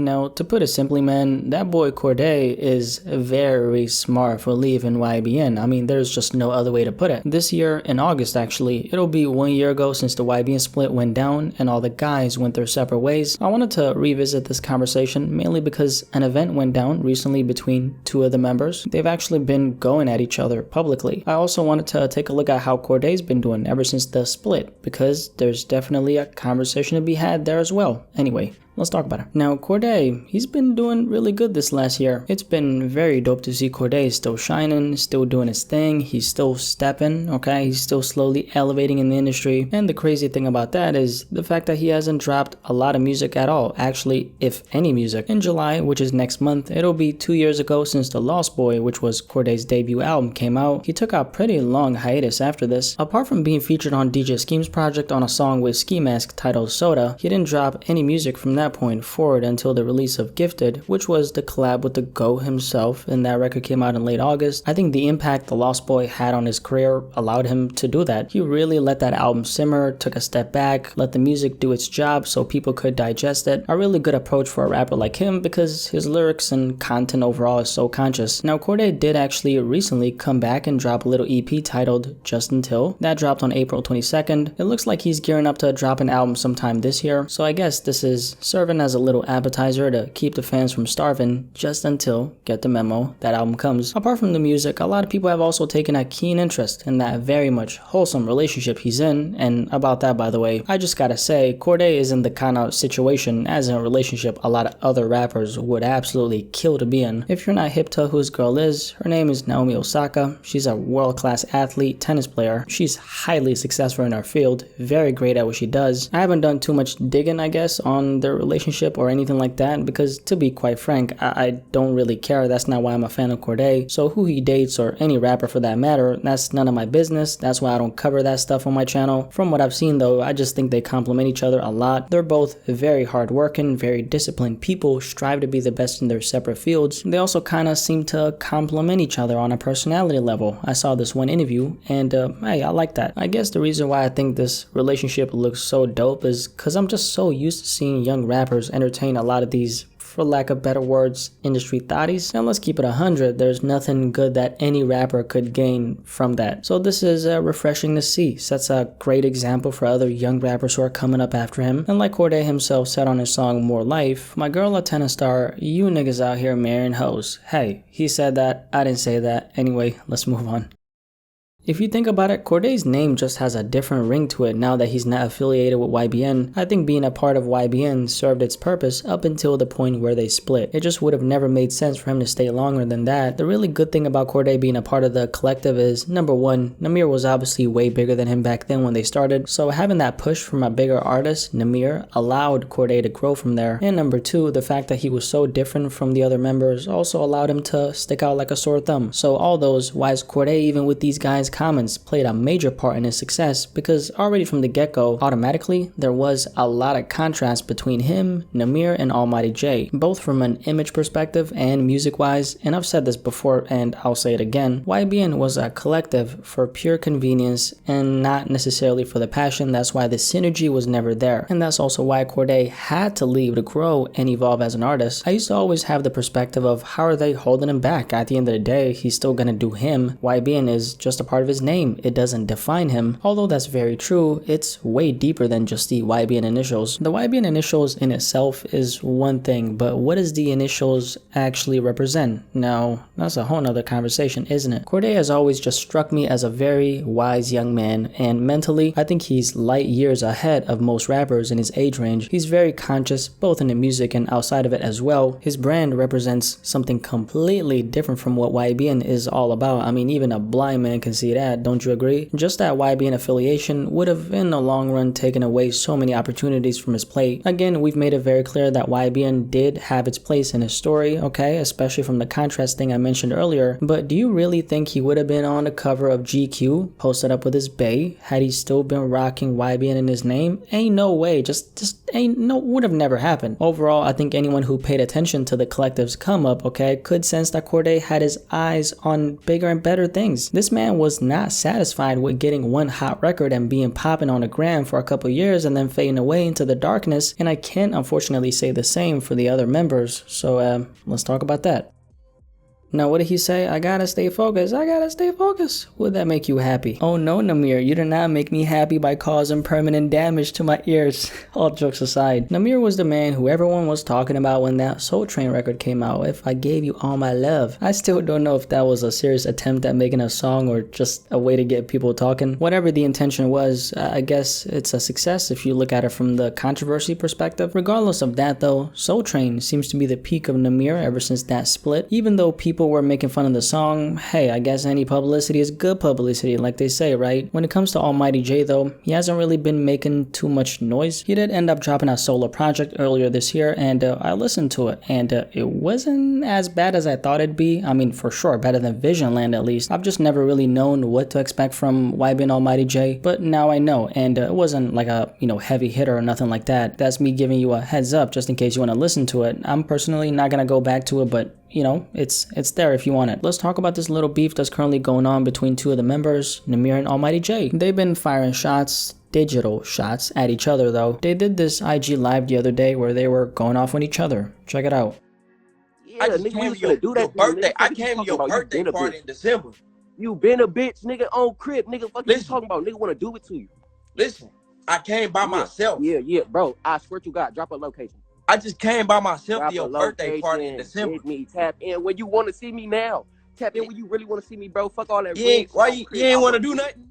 Now, to put it simply, man, that boy Cordae is very smart for leaving YBN. I mean, there's just no other way to put it. This year, in August actually, it'll be 1 year ago since the YBN split went down and all the guys went their separate ways. I wanted to revisit this conversation mainly because an event went down recently between two of the members. They've actually been going at each other publicly. I also wanted to take a look at how Cordae's been doing ever since the split, because there's definitely a conversation to be had there as well. Anyway, let's talk about it. Now, Cordae, he's been doing really good this last year. It's been very dope to see Cordae still shining, still doing his thing. He's still stepping, okay? He's still slowly elevating in the industry. And the crazy thing about that is the fact that he hasn't dropped a lot of music at all. Actually, if any music. In July, which is next month, it'll be 2 years ago since The Lost Boy, which was Cordae's debut album, came out. He took a pretty long hiatus after this. Apart from being featured on DJ Scheme's project on a song with Ski Mask titled Soda, he didn't drop any music from that point forward until the release of Gifted, which was the collab with the GOAT himself, and that record came out in late August. I think the impact The Lost Boy had on his career allowed him to do that. He really let that album simmer, took a step back, let the music do its job so people could digest it. A really good approach for a rapper like him because his lyrics and content overall is so conscious. Now, Cordae did actually recently come back and drop a little EP titled Just Until. That dropped on April 22nd. It looks like he's gearing up to drop an album sometime this year, so I guess this is serving as a little appetizer to keep the fans from starving just until, get the memo, that album comes. Apart from the music, a lot of people have also taken a keen interest in that very much wholesome relationship he's in, and about that, by the way, I just gotta say, Cordae is in the kind of situation as in a relationship a lot of other rappers would absolutely kill to be in. If you're not hip to who his girl is, her name is Naomi Osaka. She's a world-class athlete, tennis player. She's highly successful in her field, very great at what she does. I haven't done too much digging, I guess, on their relationship or anything like that, because to be quite frank, I don't really care. That's not why I'm a fan of Cordae. So who he dates, or any rapper for that matter, that's none of my business. That's why I don't cover that stuff on my channel. From what I've seen though, I just think they complement each other a lot. They're both very hardworking, very disciplined people, strive to be the best in their separate fields. They also kind of seem to complement each other on a personality level. I saw this one interview and hey, I like that. I guess the reason why I think this relationship looks so dope is because I'm just so used to seeing young rappers entertain a lot of these, for lack of better words, industry thotties. Now let's keep it 100. There's nothing good that any rapper could gain from that. So this is refreshing to see. Sets a great example for other young rappers who are coming up after him. And like Cordae himself said on his song More Life, my girl a tennis star, you niggas out here marrying hoes. Hey, he said that, I didn't say that. Anyway, let's move on. If you think about it, Cordae's name just has a different ring to it now that he's not affiliated with YBN. I think being a part of YBN served its purpose up until the point where they split. It just would have never made sense for him to stay longer than that. The really good thing about Cordae being a part of the collective is, number one, Nahmir was obviously way bigger than him back then when they started, so having that push from a bigger artist, Nahmir, allowed Cordae to grow from there. And number two, the fact that he was so different from the other members also allowed him to stick out like a sore thumb. So all those, why is Cordae even with these guys comments played a major part in his success, because already from the get-go, automatically, there was a lot of contrast between him, Nahmir, and Almighty Jay, both from an image perspective and music-wise. And I've said this before and I'll say it again, YBN was a collective for pure convenience and not necessarily for the passion. That's why the synergy was never there, and that's also why Cordae had to leave to grow and evolve as an artist. I used to always have the perspective of, how are they holding him back? At the end of the day, he's still gonna do him. YBN is just a part of his name. It doesn't define him. Although that's very true, it's way deeper than just the YBN initials. The YBN initials in itself is one thing, but what does the initials actually represent? Now, that's a whole nother conversation, isn't it? Cordae has always just struck me as a very wise young man, and mentally, I think he's light years ahead of most rappers in his age range. He's very conscious, both in the music and outside of it as well. His brand represents something completely different from what YBN is all about. I mean, even a blind man can see that, don't you agree? Just that YBN affiliation would have in the long run taken away so many opportunities from his plate. Again, we've made it very clear that YBN did have its place in his story, okay, especially from the contrast thing I mentioned earlier, but do you really think he would have been on the cover of GQ, posted up with his bae, had he still been rocking YBN in his name? Ain't no way, just ain't no, would have never happened. Overall, I think anyone who paid attention to the collective's come up, okay, could sense that Cordae had his eyes on bigger and better things. This man was just not satisfied with getting one hot record and being popping on the gram for a couple years and then fading away into the darkness, and I can't unfortunately say the same for the other members, so let's talk about that. Now, what did he say? I gotta stay focused. I gotta stay focused. Would that make you happy? Oh no, Nahmir, you did not make me happy by causing permanent damage to my ears. All jokes aside, Nahmir was the man who everyone was talking about when that Soul Train record came out. If I gave you all my love. I still don't know if that was a serious attempt at making a song or just a way to get people talking. Whatever the intention was, I guess it's a success if you look at it from the controversy perspective. Regardless of that though, Soul Train seems to be the peak of Nahmir ever since that split. Even though people were making fun of the song, hey, I guess any publicity is good publicity, like they say, right? When it comes to Almighty Jay though, he hasn't really been making too much noise. He did end up dropping a solo project earlier this year, and I listened to it, and it wasn't as bad as I thought it'd be. I mean, for sure, better than Visionland at least. I've just never really known what to expect from YBN Almighty Jay, but now I know, and it wasn't like a, heavy hitter or nothing like that. That's me giving you a heads up just in case you want to listen to it. I'm personally not gonna go back to it, but it's there if you want it. Let's talk about this little beef that's currently going on between two of the members, Nahmir and Almighty Jay. They've been firing shots, digital shots, at each other though. They did this IG live the other day where they were going off on each other. Check it out. Yeah, I just came to your birthday. I came to your birthday party in December. You been a bitch, nigga, on crib, nigga. What you talking about? Nigga want to do it to you. Listen, I came by myself. Yeah, bro. I swear to God, drop a location. I just came by myself to your birthday party in December. Hit me, tap in when you want to see me now. Tap in when you really want to see me, bro. Fuck all that. Why you ain't want to do nothing?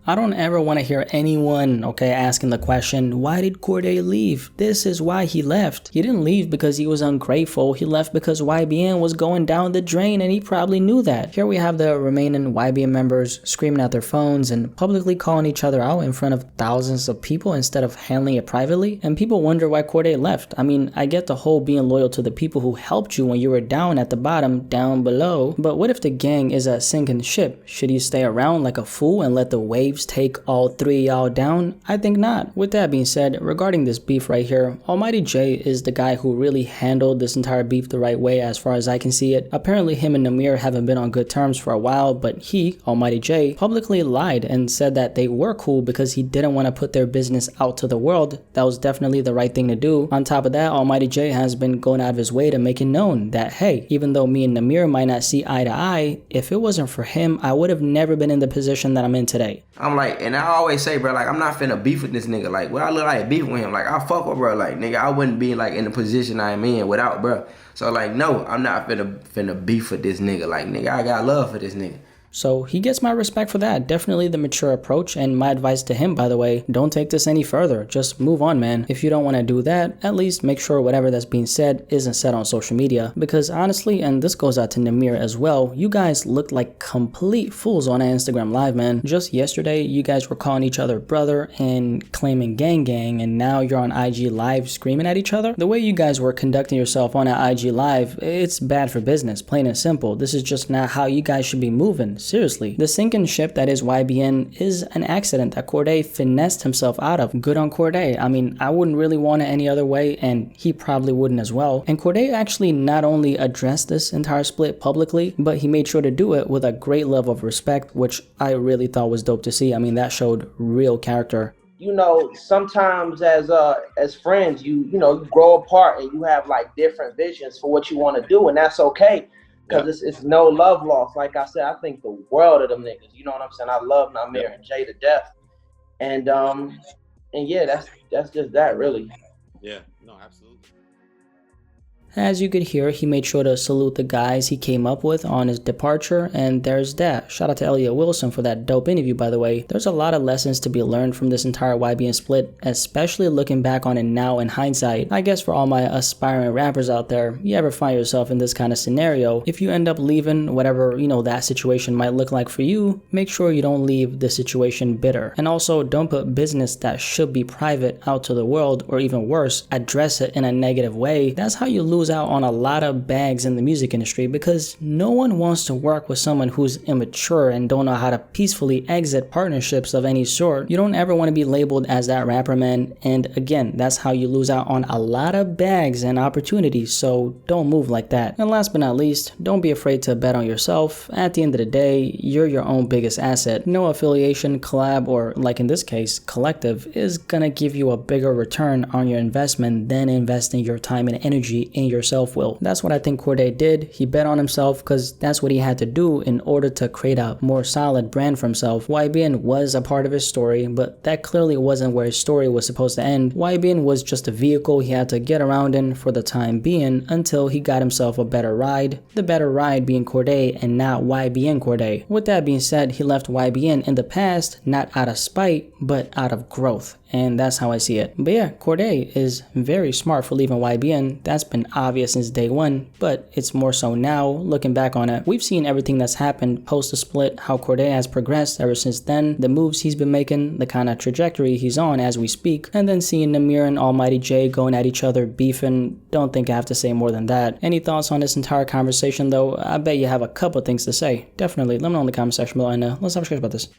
I don't ever want to hear anyone, asking the question, why did Cordae leave? This is why he left. He didn't leave because he was ungrateful. He left because YBN was going down the drain, and he probably knew that. Here we have the remaining YBN members screaming at their phones and publicly calling each other out in front of thousands of people instead of handling it privately. And people wonder why Cordae left. I mean, I get the whole being loyal to the people who helped you when you were down at the bottom, down below. But what if the gang is a sinking ship? Should you stay around like a fool and let the waves take all three of y'all down? I think not. With that being said, regarding this beef right here, Almighty Jay is the guy who really handled this entire beef the right way as far as I can see it. Apparently him and Nahmir haven't been on good terms for a while, but he, Almighty Jay, publicly lied and said that they were cool because he didn't want to put their business out to the world. That was definitely the right thing to do. On top of that, Almighty Jay has been going out of his way to make it known that, hey, even though me and Nahmir might not see eye to eye, if it wasn't for him, I would have never been in the position that I'm in today. I'm like, and I always say, bro, like, I'm not finna beef with this nigga. Like, what I look like beef with him? Like, I fuck with bro. Like, nigga, I wouldn't be like in the position I'm in without bro. So like, no, I'm not finna beef with this nigga. Like, nigga, I got love for this nigga. So he gets my respect for that. Definitely the mature approach, and my advice to him, by the way, don't take this any further. Just move on, man. If you don't want to do that, at least make sure whatever that's being said isn't said on social media. Because honestly, and this goes out to Nahmir as well, you guys looked like complete fools on an Instagram live, man. Just yesterday, you guys were calling each other brother and claiming gang, and now you're on IG live screaming at each other. The way you guys were conducting yourself on an IG live, it's bad for business, plain and simple. This is just not how you guys should be moving. Seriously, the sinking ship that is YBN is an accident that Cordae finessed himself out of. Good on Cordae. I mean, I wouldn't really want it any other way, and he probably wouldn't as well. And Cordae actually not only addressed this entire split publicly, but he made sure to do it with a great level of respect, which I really thought was dope to see. I mean, that showed real character. You know, sometimes as friends, you grow apart and you have like different visions for what you want to do, and that's okay. Because it's no love lost. Like I said, I think the world of them niggas. You know what I'm saying? I love Nahmir and Jay to death. And yeah, that's just that really. Yeah, no, absolutely. As you could hear, he made sure to salute the guys he came up with on his departure, and there's that. Shout out to Elliot Wilson for that dope interview, by the way. There's a lot of lessons to be learned from this entire YBN split, especially looking back on it now in hindsight. I guess for all my aspiring rappers out there, you ever find yourself in this kind of scenario, if you end up leaving whatever, that situation might look like for you, make sure you don't leave the situation bitter. And also, don't put business that should be private out to the world, or even worse, address it in a negative way. That's how you lose lose out on a lot of bags in the music industry because no one wants to work with someone who's immature and don't know how to peacefully exit partnerships of any sort. You don't ever want to be labeled as that rapper, man, and again, that's how you lose out on a lot of bags and opportunities, so don't move like that. And last but not least, don't be afraid to bet on yourself. At the end of the day, you're your own biggest asset. No affiliation, collab, or like in this case, collective is gonna give you a bigger return on your investment than investing your time and energy in yourself will. That's what I think Cordae did. He bet on himself because that's what he had to do in order to create a more solid brand for himself. YBN was a part of his story, but that clearly wasn't where his story was supposed to end. YBN was just a vehicle he had to get around in for the time being until he got himself a better ride. The better ride being Cordae and not YBN Cordae. With that being said, he left YBN in the past, not out of spite, but out of growth. And that's how I see it. But yeah, Cordae is very smart for leaving YBN. That's been obvious since day one, but it's more so now looking back on it. We've seen everything that's happened post the split, how Cordae has progressed ever since then, the moves he's been making, the kind of trajectory he's on as we speak, and then seeing Nahmir and Almighty Jay going at each other, beefing. Don't think I have to say more than that. Any thoughts on this entire conversation though? I bet you have a couple things to say. Definitely let me know in the comment section below and let's have a discussion about this.